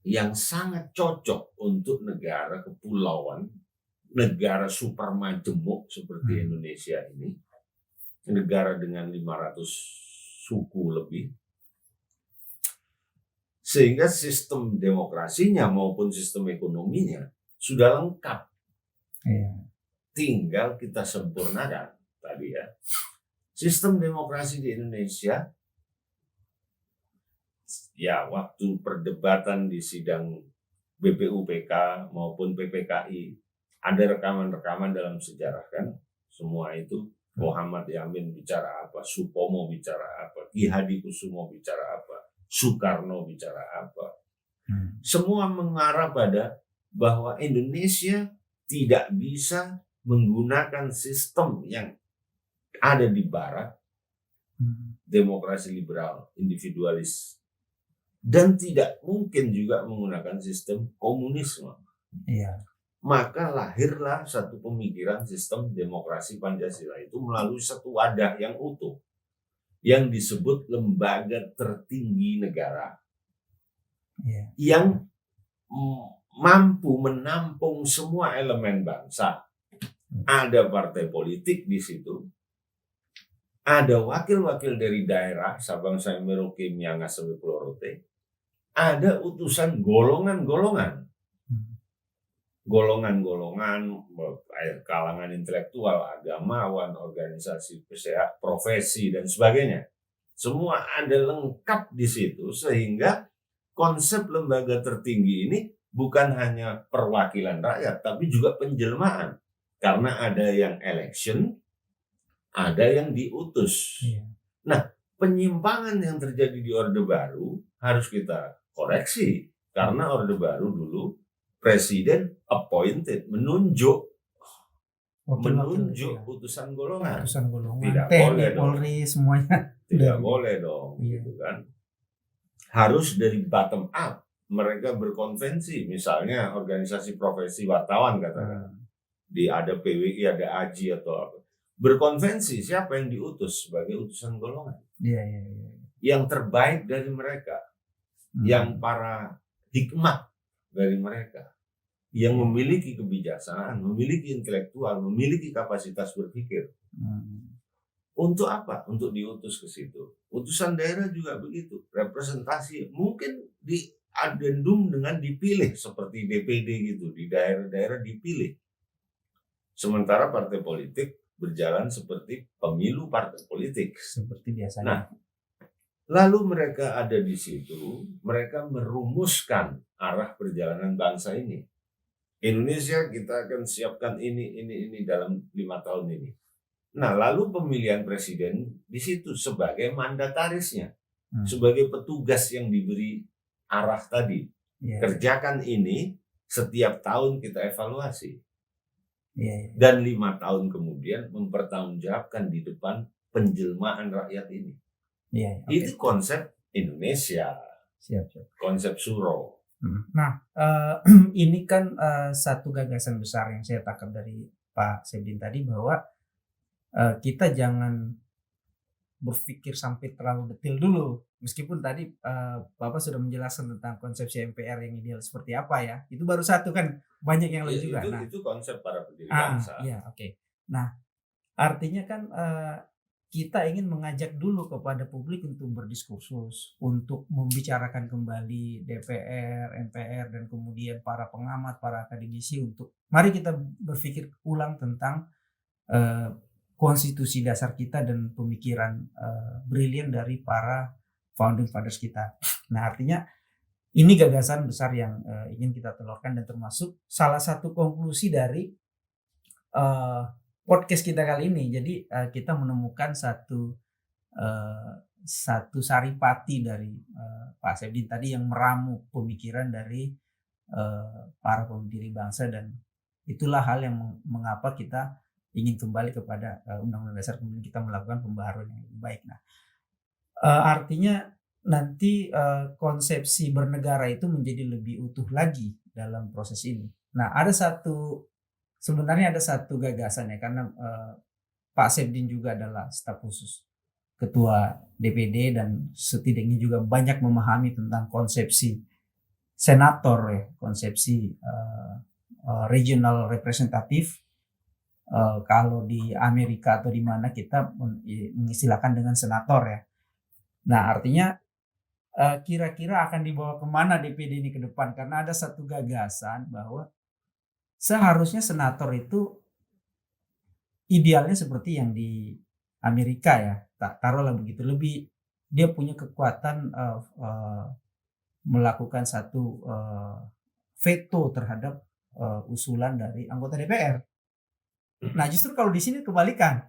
yang sangat cocok untuk negara kepulauan, negara super majemuk seperti Indonesia ini, negara dengan 500 suku lebih, sehingga sistem demokrasinya maupun sistem ekonominya sudah lengkap. Tinggal kita sempurnakan tadi ya. Sistem demokrasi di Indonesia, ya waktu perdebatan di sidang BPUPK maupun PPKI, ada rekaman-rekaman dalam sejarah kan, semua itu Muhammad Yamin bicara apa, Supomo bicara apa, Ki Hadikusumo bicara apa, Soekarno bicara apa. Semua mengarah pada bahwa Indonesia tidak bisa menggunakan sistem yang ada di Barat, demokrasi liberal, individualis, dan tidak mungkin juga menggunakan sistem komunisme. Maka lahirlah satu pemikiran sistem demokrasi Pancasila itu melalui satu wadah yang utuh, yang disebut lembaga tertinggi negara, yang mampu menampung semua elemen bangsa. Ada partai politik di situ, ada wakil-wakil dari daerah Sabang sampai Merauke, Miangas sampai Pulau Rote, ada utusan golongan-golongan, kalangan intelektual, agamawan, organisasi profesi dan sebagainya, Semua ada lengkap di situ, sehingga konsep lembaga tertinggi ini bukan hanya perwakilan rakyat, tapi juga penjelmaan. Karena ada yang election, ada yang diutus.
Iya.
Nah, penyimpangan yang terjadi di Orde Baru harus kita koreksi. Karena Orde Baru dulu presiden appointed, menunjuk
Wakil-wakil,
utusan golongan.
utusan golongan,
Tidak
TNI,
boleh dong.
Polri, semuanya.
Tidak
Dari-
boleh dong,
Iya.
gitu kan. Harus dari bottom up. Mereka berkonvensi, misalnya organisasi profesi wartawan katakan. Ada PWI, ada AJI atau apa. Berkonvensi siapa yang diutus sebagai utusan golongan.
Iya.
Yang terbaik dari mereka. Yang para hikmat dari mereka. Yang memiliki kebijaksanaan, memiliki intelektual, memiliki kapasitas berpikir. Untuk apa? Untuk diutus ke situ. Utusan daerah juga begitu. Representasi mungkin di adendum dengan dipilih seperti DPD gitu. Di daerah-daerah dipilih. Sementara partai politik berjalan seperti pemilu partai politik.
Seperti biasanya.
Nah, lalu mereka ada di situ, mereka merumuskan arah perjalanan bangsa ini. Indonesia kita akan siapkan ini dalam 5 tahun ini. Nah, lalu pemilihan presiden di situ sebagai mandatarisnya, sebagai petugas yang diberi arah tadi.
Iya.
Kerjakan ini, setiap tahun kita evaluasi.
Iya.
Dan 5 tahun kemudian mempertanggungjawabkan di depan penjelmaan rakyat ini.
Iya.
Itu konsep Indonesia,
Siap.
konsep Suro.
Nah, ini kan satu gagasan besar yang saya tangkap dari Pak Sepdin tadi, bahwa kita jangan berpikir sampai terlalu detail dulu. Meskipun tadi Bapak sudah menjelaskan tentang konsepsi MPR yang ideal seperti apa ya. Itu baru satu, kan banyak yang lain juga.
Itu konsep para pendiri bangsa.
Iya, oke. Nah, artinya kan kita ingin mengajak dulu kepada publik untuk berdiskursus, untuk membicarakan kembali DPR, MPR, dan kemudian para pengamat, para akademisi, untuk mari kita berpikir ulang tentang konstitusi dasar kita dan pemikiran brilian dari para founding fathers kita. Nah, artinya ini gagasan besar yang ingin kita telurkan, dan termasuk salah satu konklusi dari podcast kita kali ini. Jadi kita menemukan satu saripati dari Pak Sepdin tadi yang meramu pemikiran dari para pendiri bangsa, dan itulah hal yang mengapa kita ingin kembali kepada Undang-Undang Dasar, kemudian kita melakukan pembaharuan yang lebih baik. Nah, artinya nanti konsepsi bernegara itu menjadi lebih utuh lagi dalam proses ini. Nah, sebenarnya ada satu gagasan ya, karena Pak Sepdin juga adalah staf khusus ketua DPD, dan setidaknya juga banyak memahami tentang konsepsi senator ya, konsepsi regional representatif. Kalau di Amerika atau di mana kita mengistilahkan dengan senator ya. Nah, artinya kira-kira akan dibawa kemana DPD ini ke depan, karena ada satu gagasan bahwa seharusnya senator itu idealnya seperti yang di Amerika ya, taruhlah begitu, lebih dia punya kekuatan melakukan satu veto terhadap usulan dari anggota DPR. Nah, justru kalau di sini kebalikan,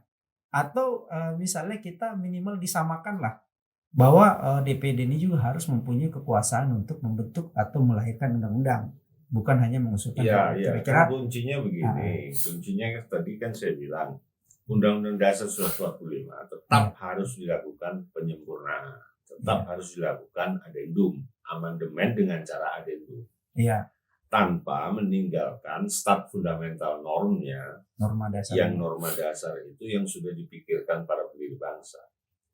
atau misalnya kita minimal disamakanlah bahwa DPD ini juga harus mempunyai kekuasaan untuk membentuk atau melahirkan undang-undang, bukan hanya mengusulkan.
Iya. Kan kuncinya begini, kuncinya tadi kan saya bilang Undang-Undang Dasar 1945 tetap harus dilakukan penyempurnaan, tetap harus dilakukan adendum, amandemen dengan cara adendum.
Iya.
Tanpa meninggalkan start fundamental normnya,
norma dasar.
Yang norma dasar itu yang sudah dipikirkan para pendiri bangsa.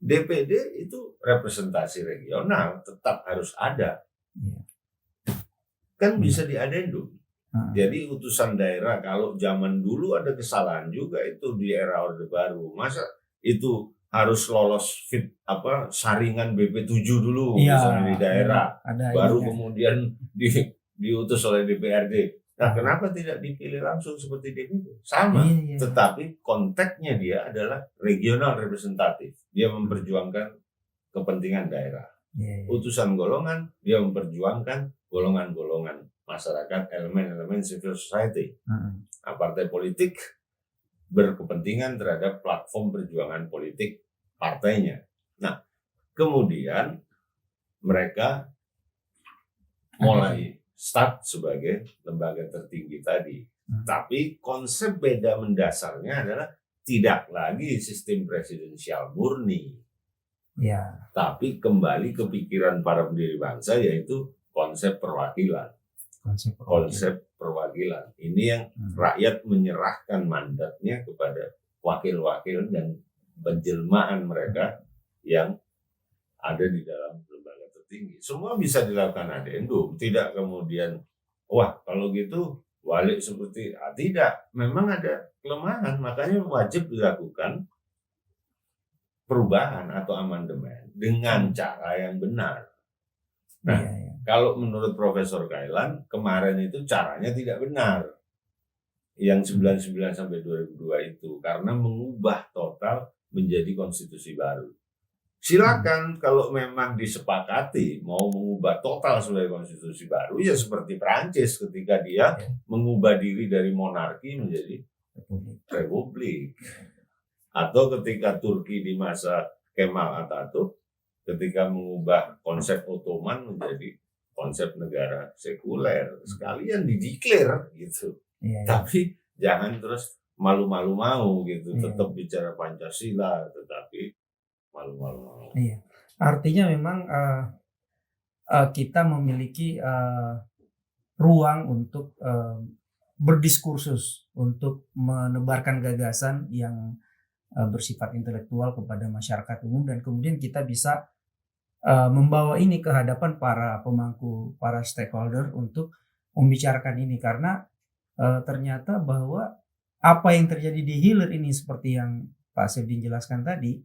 DPD itu representasi regional tetap harus ada.
Iya.
Kan bisa diadendum. Jadi utusan daerah, kalau zaman dulu ada kesalahan juga itu di era Orde Baru. Masa itu harus lolos saringan BP7 dulu misalnya di daerah. Baru kemudian diutus oleh DPRD. Nah, kenapa tidak dipilih langsung seperti DPD? Sama, tetapi konteksnya dia adalah regional representatif. Dia memperjuangkan kepentingan daerah.
Iya.
Utusan golongan, dia memperjuangkan golongan-golongan masyarakat, elemen-elemen civil society. Nah, partai politik berkepentingan terhadap platform perjuangan politik partainya. Nah, kemudian mereka mulai start sebagai lembaga tertinggi tadi. Tapi konsep beda mendasarnya adalah tidak lagi sistem presidensial murni.
Ya.
Tapi kembali ke pikiran para pendiri bangsa, yaitu konsep perwakilan. Konsep perwakilan. Ini yang rakyat menyerahkan mandatnya kepada wakil-wakil dan penjelmaan mereka yang ada di dalam lembaga tertinggi. Semua bisa dilakukan adendum, tidak kemudian wah kalau gitu balik seperti tidak. Memang ada kelemahan, makanya wajib dilakukan perubahan atau amandemen dengan cara yang benar. Nah, kalau menurut Profesor Kailan, kemarin itu caranya tidak benar. Yang 99 sampai 2002 itu, karena mengubah total menjadi konstitusi baru. Silakan kalau memang disepakati mau mengubah total sebagai konstitusi baru, ya seperti Prancis ketika dia mengubah diri dari monarki menjadi republik. Atau ketika Turki di masa Kemal Atatürk, ketika mengubah konsep Ottoman menjadi konsep negara sekuler, sekalian dideklar gitu. Tapi jangan terus malu-malu mau gitu, tetap bicara Pancasila tetapi malu-malu mau.
Iya. Artinya memang kita memiliki ruang untuk berdiskursus, untuk menebarkan gagasan yang bersifat intelektual kepada masyarakat umum, dan kemudian kita bisa membawa ini ke hadapan para pemangku, para stakeholder untuk membicarakan ini, karena ternyata bahwa apa yang terjadi di hilir ini seperti yang Pak Sefdin jelaskan tadi,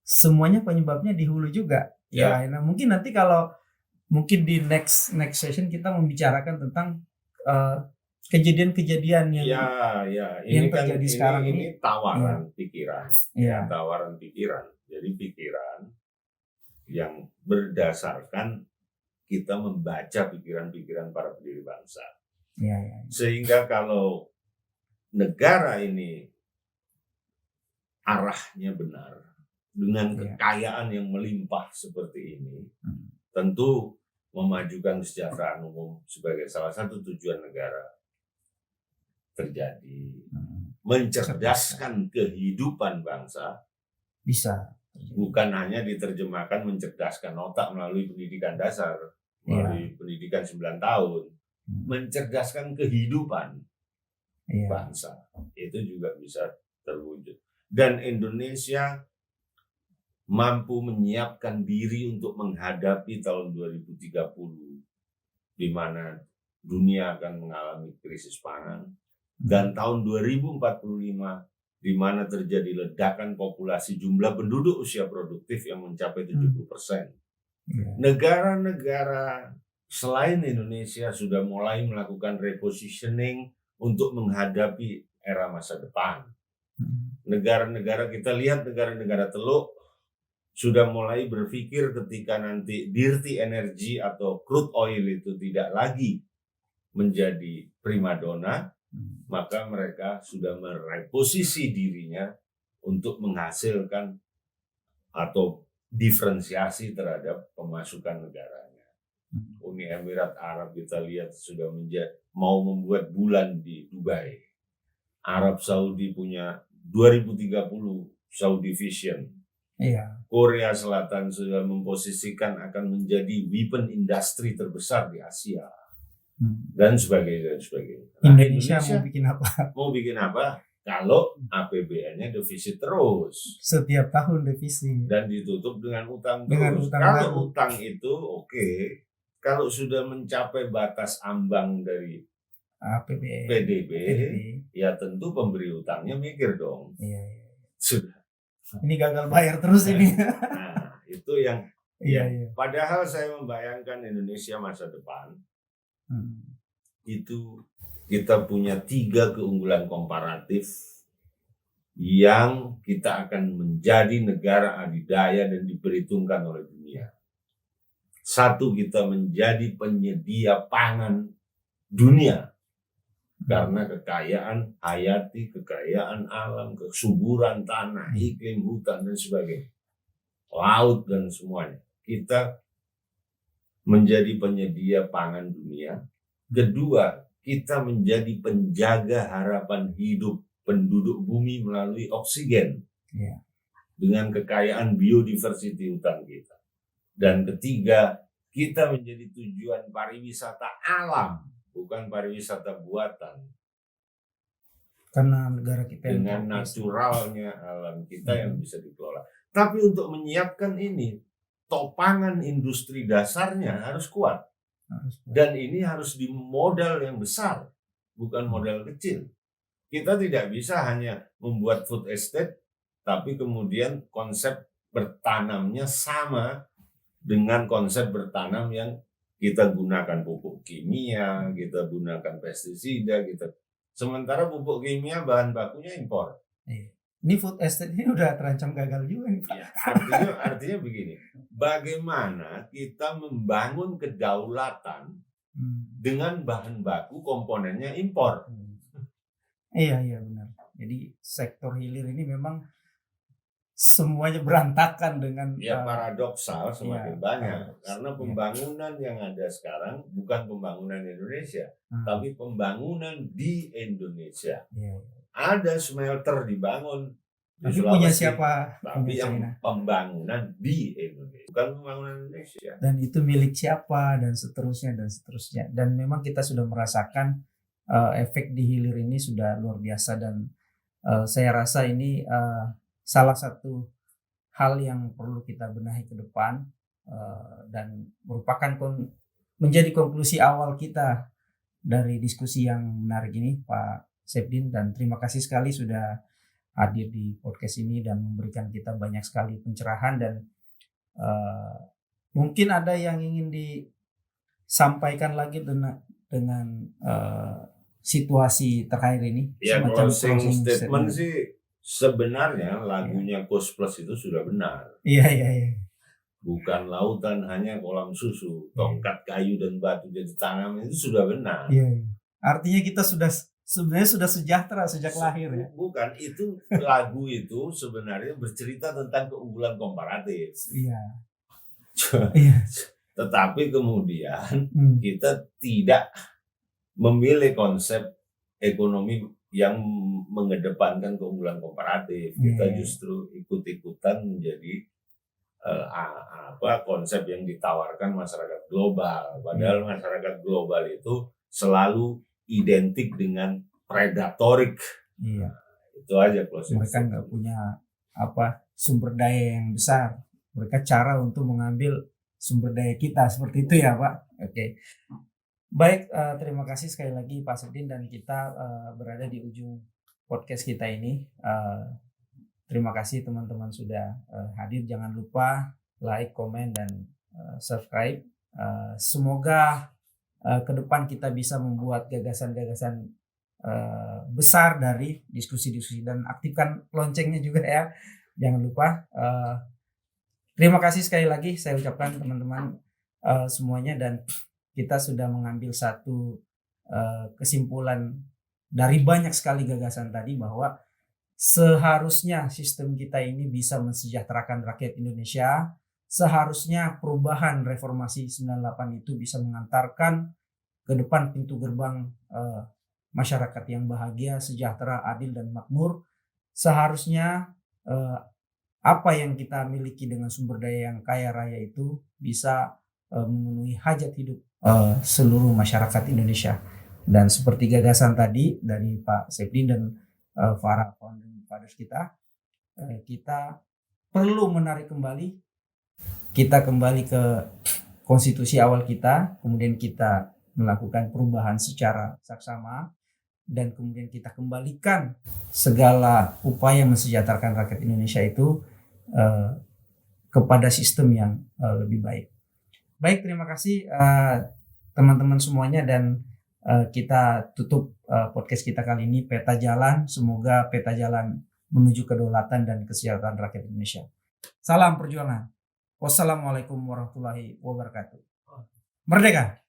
semuanya penyebabnya di hulu juga. Ya, nah mungkin nanti kalau mungkin di next session kita membicarakan tentang kejadian-kejadian yang
ini
yang terjadi sekarang
ini tawaran pikiran, tawaran pikiran. Jadi pikiran yang berdasarkan kita membaca pikiran-pikiran para pendiri bangsa. Sehingga kalau negara ini arahnya benar, dengan kekayaan yang melimpah seperti ini, tentu memajukan kesejahteraan umum sebagai salah satu tujuan negara terjadi. Mencerdaskan kehidupan bangsa bisa. Bukan hanya diterjemahkan mencerdaskan otak melalui pendidikan dasar, melalui pendidikan 9 tahun. Mencerdaskan kehidupan bangsa. Itu juga bisa terwujud. Dan Indonesia mampu menyiapkan diri untuk menghadapi tahun 2030, di mana dunia akan mengalami krisis pangan, dan tahun 2045 di mana terjadi ledakan populasi jumlah penduduk usia produktif yang mencapai 70%. Negara-negara selain Indonesia sudah mulai melakukan repositioning untuk menghadapi era masa depan. Negara-negara, kita lihat negara-negara Teluk sudah mulai berpikir ketika nanti dirty energy atau crude oil itu tidak lagi menjadi primadona, maka mereka sudah mereposisi dirinya untuk menghasilkan atau diferensiasi terhadap pemasukan negaranya. Uni Emirat Arab kita lihat sudah mau membuat bulan di Dubai. Arab Saudi punya 2030 Saudi Vision. Korea Selatan sudah memposisikan akan menjadi weapon industry terbesar di Asia. Dan sebagainya. Nah,
Indonesia mau bikin apa?
Mau bikin apa? Kalau APBN-nya defisit terus.
Setiap tahun defisit.
Dan ditutup dengan utang terus. Kalau utang itu oke. Kalau sudah mencapai batas ambang dari PDB, ya tentu pemberi utangnya mikir dong. Sudah.
Ini gagal bayar terus ini.
Nah, itu yang padahal saya membayangkan Indonesia masa depan itu kita punya 3 keunggulan komparatif yang kita akan menjadi negara adidaya dan diperhitungkan oleh dunia. Satu, kita menjadi penyedia pangan dunia karena kekayaan hayati, kekayaan alam, kesuburan tanah, iklim, hutan, dan sebagainya, laut dan semuanya. Kita menjadi penyedia pangan dunia. Kedua, kita menjadi penjaga harapan hidup penduduk bumi melalui oksigen dengan kekayaan biodiversity hutan kita. Dan ketiga, kita menjadi tujuan pariwisata alam, bukan pariwisata buatan.
Karena negara kita
dengan naturalnya alam kita yang bisa dikelola. Tapi untuk menyiapkan ini, topangan industri dasarnya harus kuat. Dan ini harus di modal yang besar, bukan modal kecil. Kita tidak bisa hanya membuat food estate, tapi kemudian konsep bertanamnya sama dengan konsep bertanam yang kita gunakan pupuk kimia, kita gunakan pestisida, sementara pupuk kimia bahan bakunya impor.
Ini food estate ini udah terancam gagal juga nih, Pak.
Ya, artinya begini, bagaimana kita membangun kedaulatan dengan bahan baku komponennya impor.
Iya benar. Jadi sektor hilir ini memang semuanya berantakan dengan
paradoksal semakin banyak karena pembangunan yang ada sekarang bukan pembangunan Indonesia, tapi pembangunan di Indonesia. Ada smelter dibangun
di Sulawesi, punya siapa?
Tapi yang pembangunan di Indonesia, bukan pembangunan Indonesia.
Dan itu milik siapa dan seterusnya. Dan memang kita sudah merasakan efek di hilir ini sudah luar biasa, dan saya rasa ini salah satu hal yang perlu kita benahi ke depan, dan merupakan menjadi konklusi awal kita dari diskusi yang menarik ini, Pak Saifdin. Dan terima kasih sekali sudah hadir di podcast ini dan memberikan kita banyak sekali pencerahan. Dan mungkin ada yang ingin disampaikan lagi dengan situasi terakhir ini.
Ya, closing statement sih sebenarnya lagunya Coast Plus itu sudah benar.
Iya.
Bukan lautan hanya kolam susu, tongkat kayu dan batu jadi tanam, itu sudah benar.
Iya. Artinya kita sebenarnya sudah sejahtera sejak lahir ya.
Bukan, itu lagu itu sebenarnya bercerita tentang keunggulan komparatif.
Iya.
Tetapi kemudian kita tidak memilih konsep ekonomi yang mengedepankan keunggulan komparatif. Kita justru ikut-ikutan menjadi konsep yang ditawarkan masyarakat global. Padahal masyarakat global itu selalu identik dengan predatorik. Itu aja closing.
Mereka nggak punya sumber daya yang besar. Mereka cara untuk mengambil sumber daya kita, seperti itu ya, Pak. Oke. Baik, terima kasih sekali lagi Pak Saifdin, dan kita berada di ujung podcast kita ini. Terima kasih teman-teman sudah hadir. Jangan lupa like, komen, dan subscribe. Semoga ke depan kita bisa membuat gagasan-gagasan besar dari diskusi-diskusi, dan aktifkan loncengnya juga ya. Jangan lupa. Terima kasih sekali lagi saya ucapkan teman-teman semuanya, dan kita sudah mengambil satu kesimpulan dari banyak sekali gagasan tadi, bahwa seharusnya sistem kita ini bisa mensejahterakan rakyat Indonesia. Seharusnya perubahan reformasi 98 itu bisa mengantarkan ke depan pintu gerbang masyarakat yang bahagia, sejahtera, adil, dan makmur. Seharusnya apa yang kita miliki dengan sumber daya yang kaya raya itu bisa memenuhi hajat hidup seluruh masyarakat Indonesia. Dan seperti gagasan tadi dari Pak Saifdin dan para founding fathers kita, kita perlu menarik kembali. Kita kembali ke konstitusi awal kita, kemudian kita melakukan perubahan secara saksama, dan kemudian kita kembalikan segala upaya mensejahterakan rakyat Indonesia itu kepada sistem yang lebih baik. Baik, terima kasih teman-teman semuanya, dan kita tutup podcast kita kali ini, Peta Jalan. Semoga Peta Jalan menuju kedaulatan dan kesejahteraan rakyat Indonesia. Salam perjuangan. Wassalamualaikum warahmatullahi wabarakatuh. Merdeka!